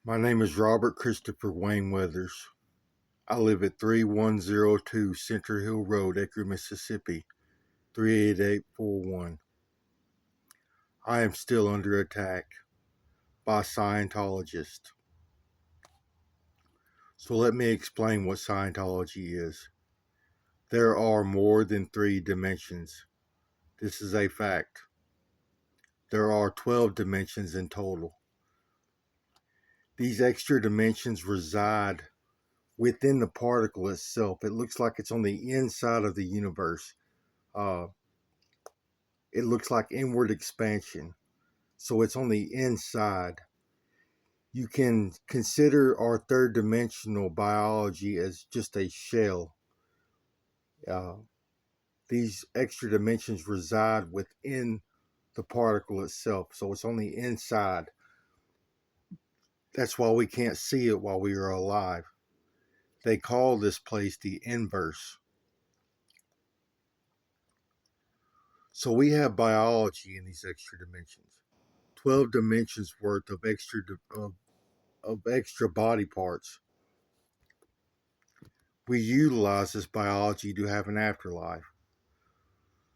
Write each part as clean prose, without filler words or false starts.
My name is Robert Christopher Wayne Weathers. I live at 3102 Center Hill Road, Acre, Mississippi, 38841. I am still under attack by Scientologists. So let me explain what Scientology is. There are more than 3 dimensions. This is a fact. There are 12 dimensions in total. These extra dimensions reside within the particle itself. It looks like it's on the inside of the universe. Uh, it looks like inward expansion. So it's on the inside. You can consider our third dimensional biology as just a shell. Uh, these extra dimensions reside within the particle itself. So it's on the inside. That's why we can't see it while we are alive. They call this place the inverse. So we have biology in these extra dimensions. 12 dimensions worth of extra body parts. We utilize this biology to have an afterlife.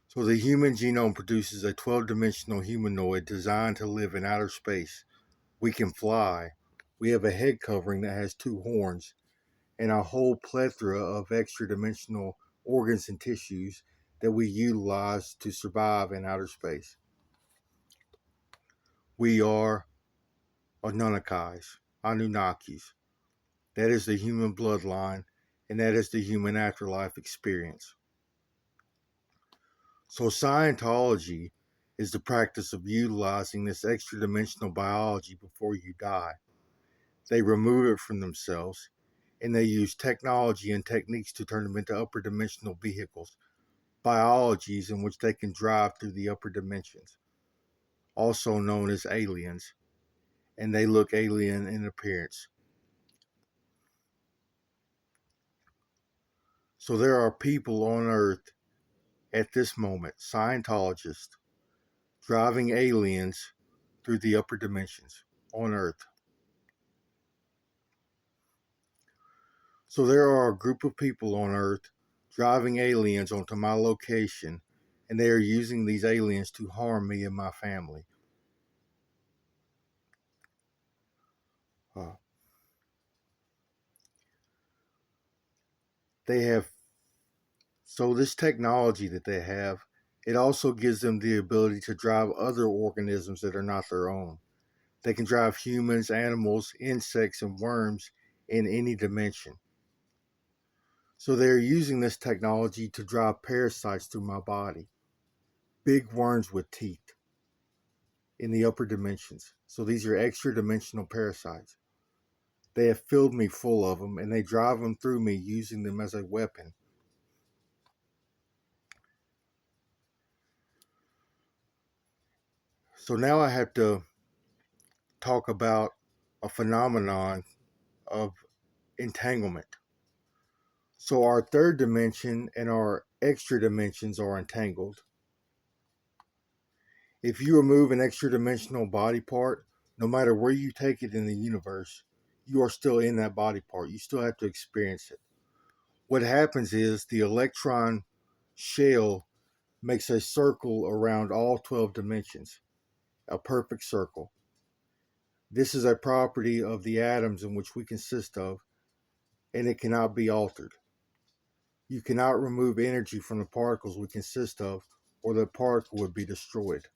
So the human genome produces a 12-dimensional humanoid designed to live in outer space. We can fly. We have a head covering that has 2 horns and a whole plethora of extra dimensional organs and tissues that we utilize to survive in outer space. We are Anunnakis, Anunnakis. That is the human bloodline, and that is the human afterlife experience. So Scientology is the practice of utilizing this extra dimensional biology before you die. They remove it from themselves, and they use technology and techniques to turn them into upper dimensional vehicles, biologies in which they can drive through the upper dimensions, also known as aliens, and they look alien in appearance. So there are people on Earth at this moment, Scientologists, driving aliens through the upper dimensions on Earth. So there are a group of people on Earth driving aliens onto my location, and they are using these aliens to harm me and my family. Uh, they have this technology that they have, it also gives them the ability to drive other organisms that are not their own. They can drive humans, animals, insects, and worms in any dimension. So they're using this technology to drive parasites through my body. Big worms with teeth in the upper dimensions. So these are extra dimensional parasites. They have filled me full of them, and they drive them through me using them as a weapon. So now I have to talk about a phenomenon of entanglement. So our third dimension and our extra dimensions are entangled. If you remove an extra dimensional body part, no matter where you take it in the universe, you are still in that body part. You still have to experience it. What happens is the electron shell makes a circle around all 12 dimensions, a perfect circle. This is a property of the atoms in which we consist of, and it cannot be altered. You cannot remove energy from the particles we consist of, or the particle would be destroyed.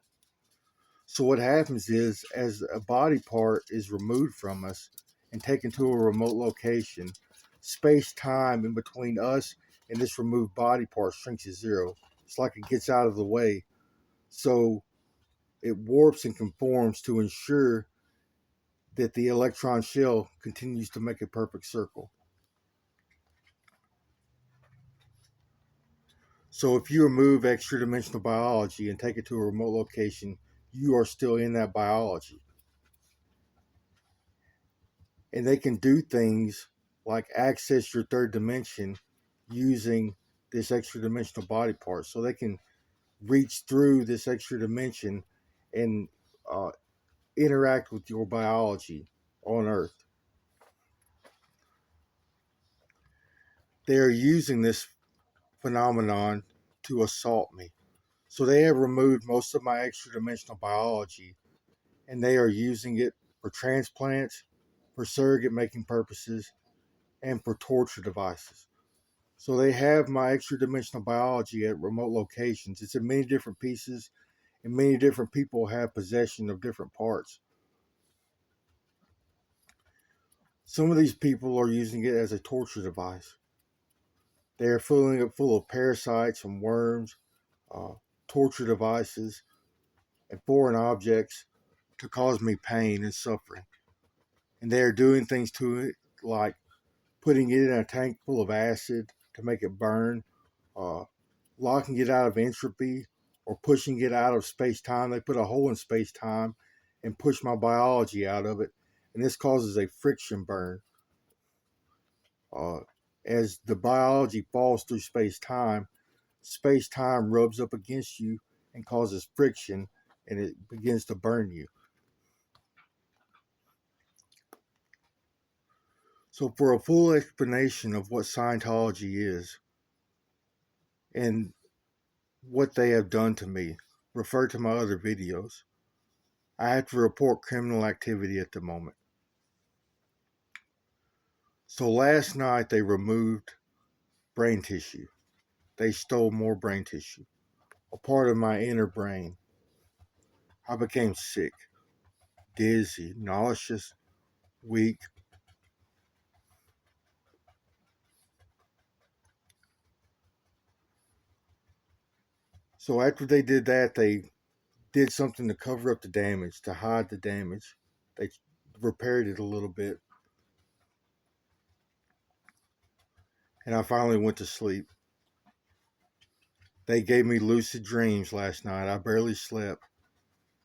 So what happens is, as a body part is removed from us and taken to a remote location, space-time in between us and this removed body part shrinks to zero. It's like it gets out of the way. So it warps and conforms to ensure that the electron shell continues to make a perfect circle. So if you remove extra dimensional biology and take it to a remote location, you are still in that biology. And they can do things like access your third dimension using this extra dimensional body part. So they can reach through this extra dimension and uh, interact with your biology on earth. They are using this phenomenon to assault me. So they have removed most of my extra dimensional biology, and they are using it for transplants, for surrogate making purposes, and for torture devices. So they have my extra dimensional biology at remote locations. It's in many different pieces, and many different people have possession of different parts. Some of these people are using it as a torture device. They are filling it full of parasites and worms, uh, torture devices, and foreign objects to cause me pain and suffering. And they are doing things to it like putting it in a tank full of acid to make it burn, uh, locking it out of entropy, or pushing it out of space time. They put a hole in space time and push my biology out of it. And this causes a friction burn. Uh, as the biology falls through space time rubs up against you and causes friction, and it begins to burn you. So, for a full explanation of what Scientology is and what they have done to me, refer to my other videos. I have to report criminal activity at the moment. So last night they removed brain tissue. They stole more brain tissue, a part of my inner brain. I became sick, dizzy, nauseous, weak. So after they did that, they did something to cover up the damage, to hide the damage. They repaired it a little bit. And I finally went to sleep. They gave me lucid dreams last night. I barely slept.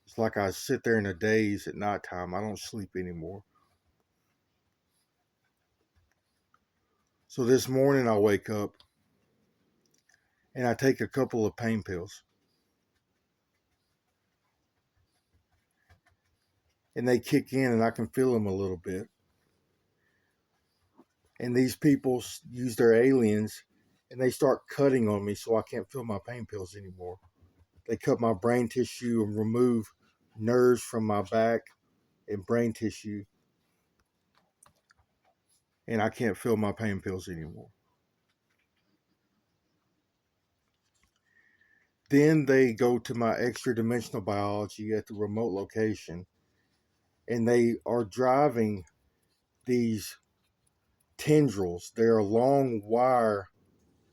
It's like I sit there in a daze at nighttime. I don't sleep anymore. So this morning I wake up and I take a couple of pain pills. And they kick in and I can feel them a little bit. And these people use their aliens and they start cutting on me so I can't feel my pain pills anymore. They cut my brain tissue and remove nerves from my back and brain tissue. And I can't feel my pain pills anymore. Then they go to my extra dimensional biology at the remote location and they are driving these tendrils. They are long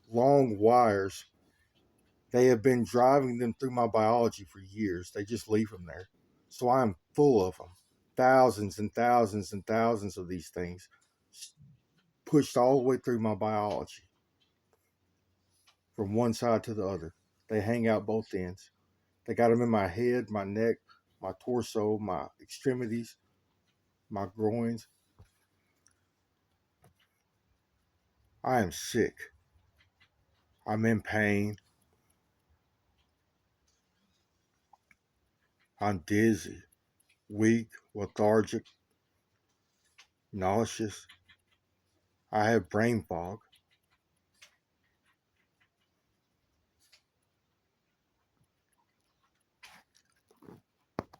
wires. They have been driving them through my biology for years. They just leave them there. So I'm full of them. Thousands and thousands and thousands of these things pushed all the way through my biology from one side to the other. They hang out both ends. They got them in my head, my neck, my torso, my extremities, my groins. I am sick. I'm in pain. I'm dizzy, weak, lethargic, nauseous. I have brain fog.